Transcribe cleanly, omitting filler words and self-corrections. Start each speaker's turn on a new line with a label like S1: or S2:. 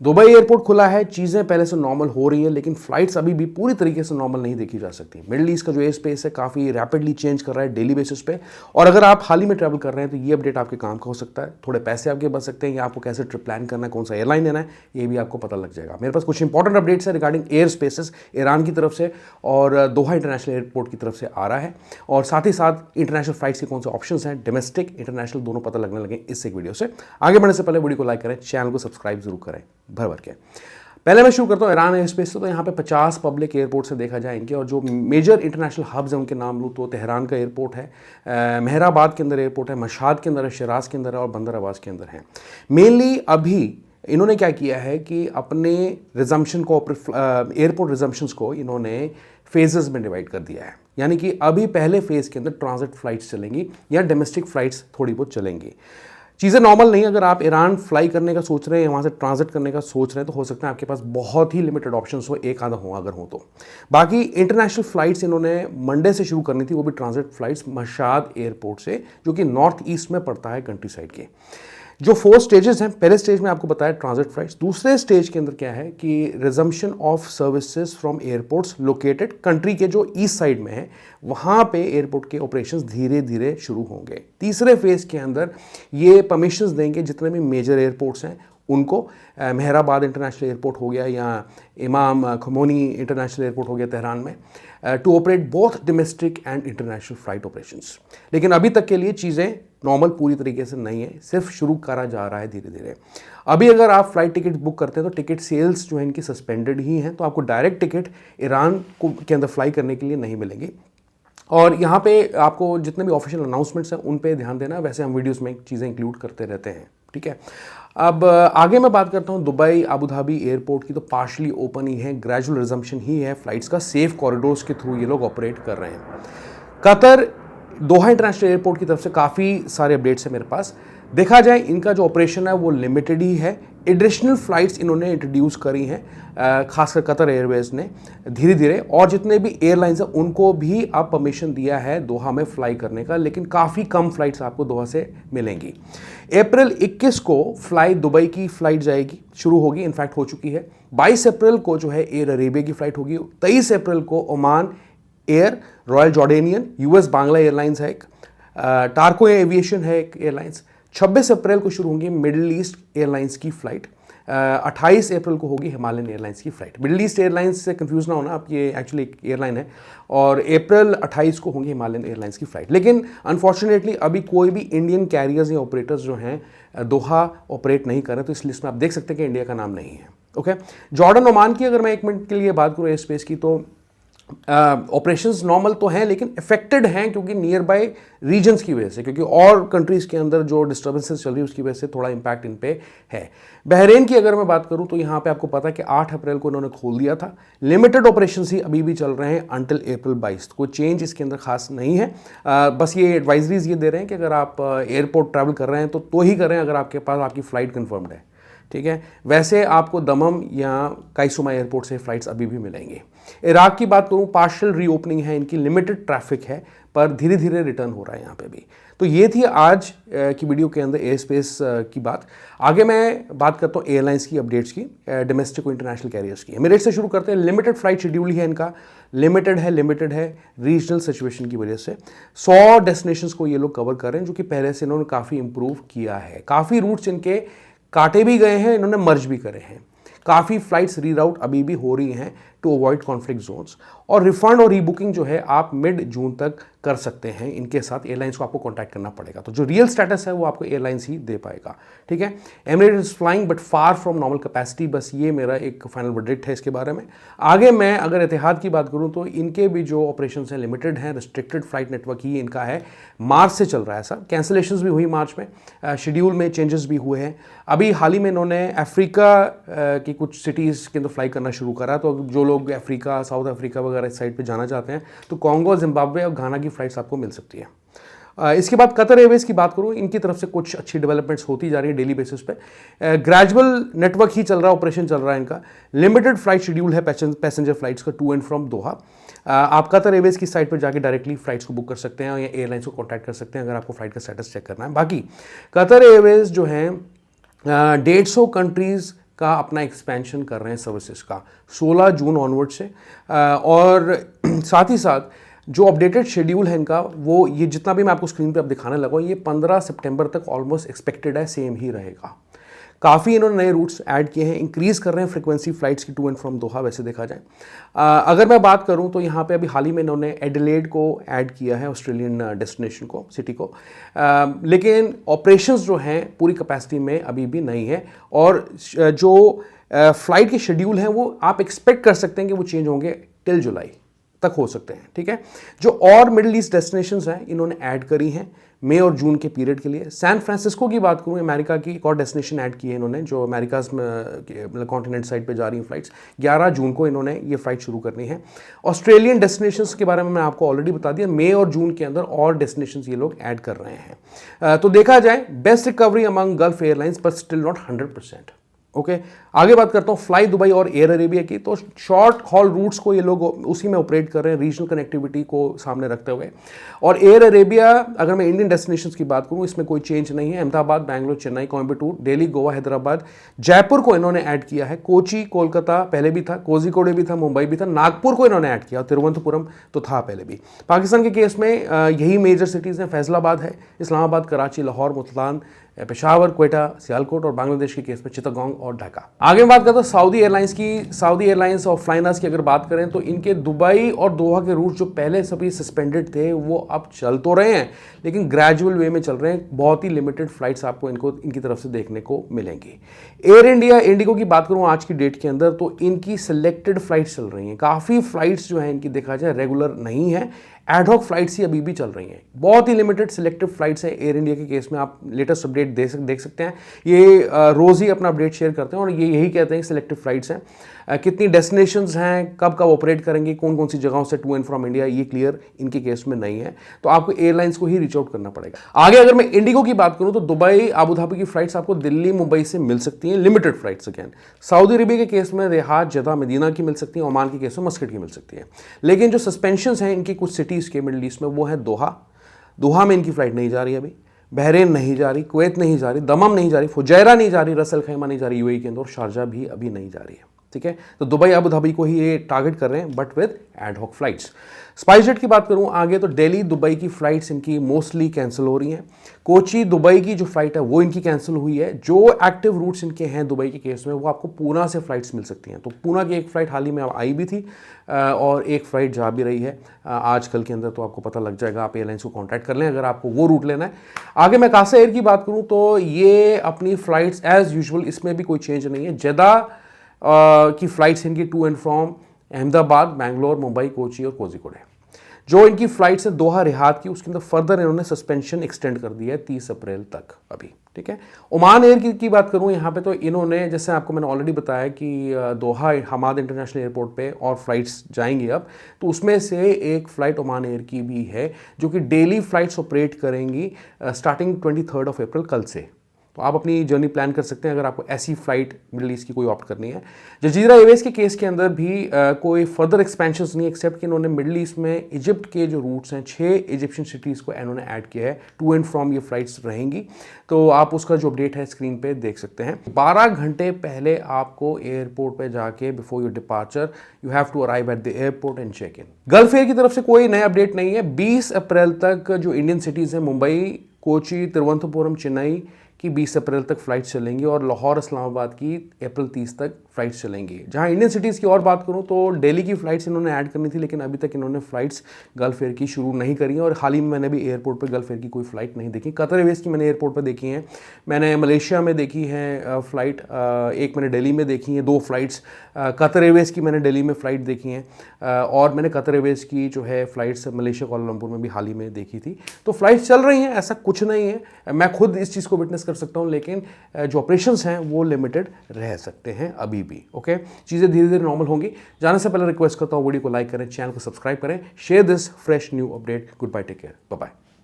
S1: Dubai airport खुला है, चीज़ें पहले से नॉर्मल हो रही हैं, लेकिन फ्लाइट्स अभी भी पूरी तरीके से नॉर्मल नहीं देखी जा सकती। मिडिल ईस्ट का जो एयर स्पेस है काफ़ी रैपिडली चेंज कर रहा है डेली बेसिस पे, और अगर आप हाल ही में ट्रैवल कर रहे हैं तो ये अपडेट आपके काम का हो सकता है। थोड़े पैसे आपके बच सकते हैं, या आपको कैसे ट्रिप प्लान करना है, कौन सा एयरलाइन लेना है, ये भी आपको पता लग जाएगा। मेरे पास कुछ इंपॉर्टेंट अपडेट्स है रिगार्डिंग एयर स्पेसेस ईरान की तरफ से और दोहा इंटरनेशनल एयरपोर्ट की तरफ से आ रहा है, और साथ ही साथ इंटरनेशनल फ्लाइट्स के कौन से ऑप्शंस हैं, डोमेस्टिक इंटरनेशनल दोनों पता लगने लगे इस एक वीडियो से। आगे बढ़ने से पहले वीडियो को लाइक करें, चैनल को सब्सक्राइब जरूर करें भर भर के। पहले मैं शुरू करता हूँ ईरान एयर स्पेस से। तो यहाँ पे 50 पब्लिक एयरपोर्ट से देखा जाए इनके, और जो मेजर इंटरनेशनल हब्स हैं उनके नाम लूँ तो तेहरान का एयरपोर्ट है, मेहराबाद के अंदर एयरपोर्ट है, मशाद के अंदर है, शिराज के अंदर है, और बंदर अब्बास के अंदर है। मेनली अभी इन्होंने क्या किया है कि अपने रिजम्पशन को, एयरपोर्ट रिजम्पशंस को इन्होंने फेजेस में डिवाइड कर दिया है। यानी कि अभी पहले फेज़ के अंदर ट्रांजिट फ्लाइट्स चलेंगी या डोमेस्टिक फ्लाइट्स थोड़ी बहुत चलेंगी। चीज़ें नॉर्मल नहीं। अगर आप ईरान फ्लाई करने का सोच रहे हैं, वहाँ से ट्रांजिट करने का सोच रहे हैं, तो हो सकता है आपके पास बहुत ही लिमिटेड ऑप्शंस हो, एक आधा हो अगर हो तो। बाकी इंटरनेशनल फ्लाइट्स इन्होंने मंडे से शुरू करनी थी, वो भी ट्रांजिट फ्लाइट्स मशाद एयरपोर्ट से, जो कि नॉर्थ ईस्ट में पड़ता है कंट्री साइड के। जो 4 स्टेजेस हैं, पहले स्टेज में आपको बताया ट्रांजिट फ्लाइट्स। दूसरे स्टेज के अंदर क्या है कि resumption of services from airports located country के जो ईस्ट साइड में है, वहाँ पे एयरपोर्ट के ऑपरेशंस धीरे धीरे शुरू होंगे। तीसरे फेज के अंदर ये परमिशंस देंगे जितने भी मेजर एयरपोर्ट्स हैं उनको, मेहराबाद इंटरनेशनल एयरपोर्ट हो गया या इमाम खमोनी इंटरनेशनल एयरपोर्ट हो गया तेहरान में, to operate both domestic and international flight operations. लेकिन अभी तक के लिए चीज़ें नॉर्मल पूरी तरीके से नहीं है, सिर्फ शुरू करा जा रहा है धीरे धीरे। अभी अगर आप फ्लाइट टिकट बुक करते हैं तो टिकट सेल्स जो है इनकी सस्पेंडेड ही हैं, तो आपको डायरेक्ट टिकट ईरान को के अंदर फ्लाई करने के लिए नहीं मिलेंगी। और यहाँ पे आपको जितने भी ऑफिशियल अनाउंसमेंट्स हैं उन पे ध्यान देना, वैसे हम वीडियोस में चीज़ें इंक्लूड करते रहते हैं, ठीक है। अब आगे मैं बात करता हूँ दुबई अबू धाबी एयरपोर्ट की। तो पार्शली ओपन ही है, ग्रेजुअल रिजम्पशन ही है फ्लाइट्स का, सेफ कॉरिडोर्स के थ्रू ये लोग ऑपरेट कर रहे हैं। कतर दोहा इंटरनेशनल एयरपोर्ट की तरफ से काफ़ी सारे अपडेट्स हैं मेरे पास। देखा जाए इनका जो ऑपरेशन है वो लिमिटेड ही है। एडिशनल फ्लाइट्स इन्होंने इंट्रोड्यूस करी हैं, खासकर कतर एयरवेज ने धीरे धीरे, और जितने भी एयरलाइंस हैं उनको भी अब परमिशन दिया है दोहा में फ्लाई करने का, लेकिन काफ़ी कम फ्लाइट्स आपको दोहा से मिलेंगी। अप्रैल 21 को फ्लाई दुबई की फ़्लाइट जाएगी, शुरू होगी, इनफैक्ट हो चुकी है। 22 अप्रैल को जो है एयर अरेबिया की फ़्लाइट होगी। 23 अप्रैल को Oman air, royal Jordanian, US Bangla airlines है एक, टार्को एविएशन है एक एयरलाइंस। 26 अप्रैल को शुरू होंगी मिडिल ईस्ट एयरलाइंस की फ़्लाइट। 28 अप्रैल को होगी हिमालयन एयरलाइंस की फ़्लाइट। मिडिल ईस्ट एयरलाइंस से कंफ्यूज ना होना आप, ये एक्चुअली एक एयरलाइन है, और अप्रैल 28 को होंगी हिमालयन एयरलाइंस की फ़्लाइट। लेकिन अनफॉर्चुनेटली अभी कोई भी इंडियन कैरियर्स या ऑपरेटर्स जो हैं दोहा ऑपरेट नहीं कर रहे, तो इस लिस्ट में आप देख सकते हैं कि इंडिया का नाम नहीं है। ओके, जॉर्डन ओमान की अगर मैं एक मिनट के लिए बात करूँ एयर स्पेस की, तो ऑपरेशंस नॉर्मल तो हैं लेकिन इफेक्टेड हैं क्योंकि नियर बाय रीजन्स की वजह से, क्योंकि और कंट्रीज़ के अंदर जो डिस्टर्बेंसेस चल रही है उसकी वजह से थोड़ा इंपैक्ट इन पे है। बहरीन की अगर मैं बात करूं तो यहाँ पे आपको पता है कि 8 अप्रैल को उन्होंने खोल दिया था। लिमिटेड ऑपरेशंस ही अभी भी चल रहे हैं अंटिल अप्रैल 22। कोई चेंज इसके अंदर खास नहीं है। बस ये एडवाइजरीज ये दे रहे हैं कि अगर आप एयरपोर्ट ट्रैवल कर रहे हैं तो ही करें अगर आपके पास आपकी फ़्लाइट कन्फर्म्ड है, ठीक है। वैसे आपको दमम या काइसुमा एयरपोर्ट से फ़्लाइट्स अभी भी मिलेंगी। इराक की बात करूँ, पार्शियल रीओपनिंग है इनकी, लिमिटेड ट्रैफिक है, पर धीरे धीरे रिटर्न हो रहा है यहाँ पे भी। तो ये थी आज की वीडियो के अंदर एयर स्पेस की बात। आगे मैं बात करता हूँ एयरलाइंस की अपडेट्स की, डोमेस्टिक और इंटरनेशनल कैरियर्स की। एमिरेट्स से शुरू करते हैं। लिमिटेड फ्लाइट शेड्यूल ही है इनका, लिमिटेड है रीजनल सिचुएशन की वजह से। 100 डेस्टिनेशंस को ये लोग कवर कर रहे हैं, जो कि पहले से इन्होंने काफ़ी इंप्रूव किया है। काफ़ी रूट्स इनके काटे भी गए हैं, इन्होंने मर्ज भी करे हैं। काफ़ी फ्लाइट्स रीराउट अभी भी हो रही हैं टू अवॉइड कॉन्फ्लिक्ट जोन्स, और रिफंड और रीबुकिंग जो है आप मिड जून तक कर सकते हैं। इनके साथ एयरलाइंस को आपको कांटेक्ट करना पड़ेगा, तो जो रियल स्टेटस है वो आपको एयरलाइंस ही दे पाएगा, ठीक है। Emirates is flying but far from normal capacity, बस ये मेरा एक फाइनल वर्डिक्ट है इसके बारे में। आगे मैं अगर इतिहाद की बात करूँ तो इनके भी जो ऑपरेशन हैं लिमिटेड हैं, रिस्ट्रिक्टेड फ्लाइट नेटवर्क ही इनका है। मार्च से चल रहा है ऐसा, कैंसिलेशंस भी हुई मार्च में, शेड्यूल में चेंजेस भी हुए हैं। अभी हाल ही में इन्होंने अफ्रीका की कुछ सिटीज़ के अंदर फ्लाई करना शुरू करा, तो जो लोग अफ्रीका, साउथ अफ्रीका वगैरह इस साइड पे जाना चाहते हैं तो कॉन्गो, जिम्बाब्वे और घाना की फ़्लाइट्स आपको मिल सकती है। इसके बाद कतर एयरवेज की बात करूँ, इनकी तरफ से कुछ अच्छी डेवलपमेंट्स होती जा रही है डेली बेसिस पे। ग्रेजुअल नेटवर्क ही चल रहा है, ऑपरेशन चल रहा है इनका। लिमिटेड फ्लाइट शेड्यूल है पैसेंजर फ्लाइट्स का टू एंड फ्रॉम दोहा। आप कतर एयरवेज की साइट पर जाके डायरेक्टली फ्लाइट्स को बुक कर सकते हैं या एयरलाइंस को कॉन्टैक्ट कर सकते हैं अगर आपको फ्लाइट का स्टेटस चेक करना है। बाकी कतर एयरवेज जो है 150 कंट्रीज़ का अपना एक्सपेंशन कर रहे हैं सर्विसेज का 16 जून ऑनवर्ड से। और साथ ही साथ जो अपडेटेड शेड्यूल है इनका, वो ये जितना भी मैं आपको स्क्रीन पे अब दिखाने लगा हूं, ये 15 सितंबर तक ऑलमोस्ट एक्सपेक्टेड है सेम ही रहेगा। काफ़ी इन्होंने नए रूट्स ऐड किए हैं, इंक्रीज़ कर रहे हैं फ्रीक्वेंसी फ्लाइट्स की टू एंड फ्रॉम दोहा। वैसे देखा जाए अगर मैं बात करूं तो यहाँ पे अभी हाल ही में इन्होंने एडिलेड को ऐड किया है, ऑस्ट्रेलियन डेस्टिनेशन को, सिटी को, लेकिन ऑपरेशंस जो हैं पूरी कैपेसिटी में अभी भी नहीं है। और जो फ्लाइट के शेड्यूल हैं वो आप एक्सपेक्ट कर सकते हैं कि वो चेंज होंगे टिल जुलाई तक हो सकते हैं, ठीक है। जो और मिडिल ईस्ट डेस्टिनेशंस हैं इन्होंने ऐड करी हैं मई और जून के पीरियड के लिए। सैन फ्रांसिस्को की बात करूं, अमेरिका की एक और डेस्टिनेशन ऐड की है इन्होंने, जो अमेरिकाज मतलब कॉन्टिनेंट साइड पे जा रही हैं फ्लाइट्स। 11 जून को इन्होंने ये फ्लाइट शुरू करनी है। ऑस्ट्रेलियन डेस्टिनेशंस के बारे में मैं आपको ऑलरेडी बता दिया, मई और जून के अंदर और डेस्टिनेशंस ये लोग ऐड कर रहे हैं। तो देखा जाए best recovery among gulf airlines but still not 100%। Okay, आगे बात करता हूँ फ्लाई दुबई और एयर अरेबिया की। तो शॉर्ट हॉल रूट्स को ये लोग उसी में ऑपरेट कर रहे हैं, रीजनल कनेक्टिविटी को सामने रखते हुए। और एयर अरेबिया, अगर मैं इंडियन डेस्टिनेशंस की बात करूँ, इसमें कोई चेंज नहीं है। अहमदाबाद, बैंगलोर, चेन्नई, कोयम्बटूर, दिल्ली, गोवा, हैदराबाद, जयपुर को इन्होंने ऐड किया है। कोची, कोलकाता पहले भी था, कोझिकोड भी था, मुंबई भी था, नागपुर को इन्होंने ऐड किया, तिरुवनंतपुरम तो था पहले भी। पाकिस्तान के केस में यही मेजर सिटीज़ हैं, फैसलाबाद है, इस्लामाबाद, कराची, लाहौर, मुल्तान, पेशावर, क्वेटा, सियालकोट, और बांग्लादेश के केस में चित्तगोंग और ढाका। आगे बात करते हैं सऊदी एयरलाइंस की। सऊदी एयरलाइंस और फ्लाइनास की अगर बात करें तो इनके दुबई और दोहा के रूट जो पहले सभी सस्पेंडेड थे वो अब चल तो रहे हैं, लेकिन ग्रेजुअल वे में चल रहे हैं। बहुत ही लिमिटेड फ्लाइट्स आपको इनकी तरफ से देखने को मिलेंगी। एयर इंडिया, इंडिगो की बात करूँ आज की डेट के अंदर, तो इनकी सिलेक्टेड फ्लाइट्स चल रही हैं। काफ़ी फ्लाइट्स जो हैं इनकी देखा जाए रेगुलर नहीं है, एडहॉक फ्लाइट्स ही अभी भी चल रही हैं। बहुत ही लिमिटेड सिलेक्टिव फ्लाइट्स हैं एयर इंडिया के केस में। आप लेटेस्ट अपडेट देख सकते हैं, ये रोज़ ही अपना अपडेट शेयर करते हैं और ये यही कहते हैं सिलेक्टिव फ्लाइट्स हैं। कितनी डेस्टिनेशंस हैं, कब कब ऑपरेट करेंगे, कौन कौन सी जगहों से टू एंड फ्रॉम इंडिया, ये क्लियर इनके केस में नहीं है। तो आपको एयरलाइंस को ही रीच आउट करना पड़ेगा। आगे अगर मैं इंडिगो की बात करूं तो दुबई, अबू धाबी की फ्लाइट्स आपको दिल्ली, मुंबई से मिल सकती हैं, limited flights again. Saudi Arabia के केस में रियाद, जद्दा, मदीना की मिल सकती हैं। ओमान के केस में मस्कट की मिल सकती है। लेकिन जो सस्पेंशंस हैं इनकी कुछ सिटीज़ के मिडिल ईस्ट में, वो है दोहा में इनकी फ्लाइट नहीं जा रही अभी, बहरेन नहीं जा रही, कुवैत नहीं जा रही, दमम नहीं जा रही, फुजैरा नहीं जा रही, रसल खैमा नहीं जा रही यूएई के अंदर, शारजा भी अभी नहीं जा रही है, ठीक है। तो दुबई, अबू धाबी को ही ये टारगेट कर रहे हैं, but with ad hoc flights. SpiceJet की बात करूं आगे, तो दिल्ली दुबई की फ्लाइट्स इनकी मोस्टली कैंसिल हो रही हैं। कोची दुबई की जो फ्लाइट है वो इनकी कैंसिल हुई है। जो एक्टिव रूट्स इनके हैं दुबई के केस में, वो आपको पूना से फ्लाइट्स मिल सकती हैं। तो पूना की एक फ़्लाइट हाल ही में आई भी थी और एक फ़्लाइट जा भी रही है आजकल के अंदर, तो आपको पता लग जाएगा। आप एयरलाइंस को कॉन्टैक्ट कर लें अगर आपको वो रूट लेना है। आगे मैं कासा एयर की बात करूँ तो ये अपनी फ़्लाइट्स एज़ यूजुअल, इसमें भी कोई चेंज नहीं है। जद्दा की फ़्लाइट्स इनकी to and from Ahmedabad, Bangalore, Mumbai, Kochi और कोझिकोड है। जो इनकी फ्लाइट्स है दोहा, रियाद की, उसके अंदर फर्दर इन्होंने सस्पेंशन एक्सटेंड कर दिया है 30 अप्रैल तक अभी, ठीक है। ओमान एयर की बात करूं यहाँ पे, तो इन्होंने, जैसे आपको मैंने ऑलरेडी बताया कि दोहा हमाद इंटरनेशनल एयरपोर्ट पे और फ्लाइट्स जाएंगी अब, तो उसमें से एक फ़्लाइट ओमान एयर की भी है जो कि डेली फ्लाइट्स ऑपरेट करेंगी स्टार्टिंग 23 अप्रैल, कल से। तो आप अपनी जर्नी प्लान कर सकते हैं अगर आपको ऐसी फ्लाइट मिडिल ईस्ट की कोई ऑप्ट करनी है। जजीरा एयरवेज के केस के अंदर भी कोई फर्दर एक्सपेंशंस नहीं, एक्सेप्ट कि इन्होंने मिडिल ईस्ट में इजिप्ट के जो रूट्स हैं 6 इजिप्शियन सिटीज़ को इन्होंने ऐड किया है। टू एंड फ्रॉम ये फ्लाइट्स रहेंगी, तो आप उसका जो अपडेट है स्क्रीन पे देख सकते हैं। 12 घंटे पहले आपको एयरपोर्ट पे जाके before your departure you have to arrive at the airport and check in. Gulf Air की तरफ से कोई नया अपडेट नहीं है। 20 अप्रैल तक जो इंडियन सिटीज़ हैं, मुंबई, कोची, तिरुवनंतपुरम, चेन्नई की 20 अप्रैल तक फ़्लाइट्स चलेंगी और लाहौर, इस्लामाबाद की अप्रैल 30 तक फ़्लाइट्स चलेंगी। जहां इंडियन सिटीज़ की और बात करूं तो दिल्ली की फ़्लाइट्स इन्होंने ऐड करनी थी, लेकिन अभी तक इन्होंने फ़्लाइट्स गल्फ एयर की शुरू नहीं करी हैं। और हाल ही में मैंने भी एयरपोर्ट पे गल्फ एयर की कोई फ़्लाइट नहीं देखी। कतर एयरवेज़ की मैंने एयरपोर्ट पे देखी हैं, मैंने मलेशिया में देखी है फ़्लाइट, एक मैंने दिल्ली में देखी है 2 फ़्लाइट्स। कतर एयरवेज़ की मैंने दिल्ली में फ़्लाइट देखी हैं और मैंने कतर एयरवेज़ की जो है फ़्लाइट्स मलेशिया कोलालमपुर में भी हाल ही में देखी थी। तो फ़्लाइट्स चल रही हैं, ऐसा कुछ नहीं है। मैं खुद इस चीज़ को विटनेस कर सकता हूँ, लेकिन जो ऑपरेशंस हैं वो लिमिटेड रह सकते हैं अभी भी। ओके, चीज़ें धीरे धीरे नॉर्मल होंगी। जाने से पहले रिक्वेस्ट करता हूँ वीडियो को लाइक करें, चैनल को सब्सक्राइब करें, share this fresh new update. Good bye, take care, bye bye.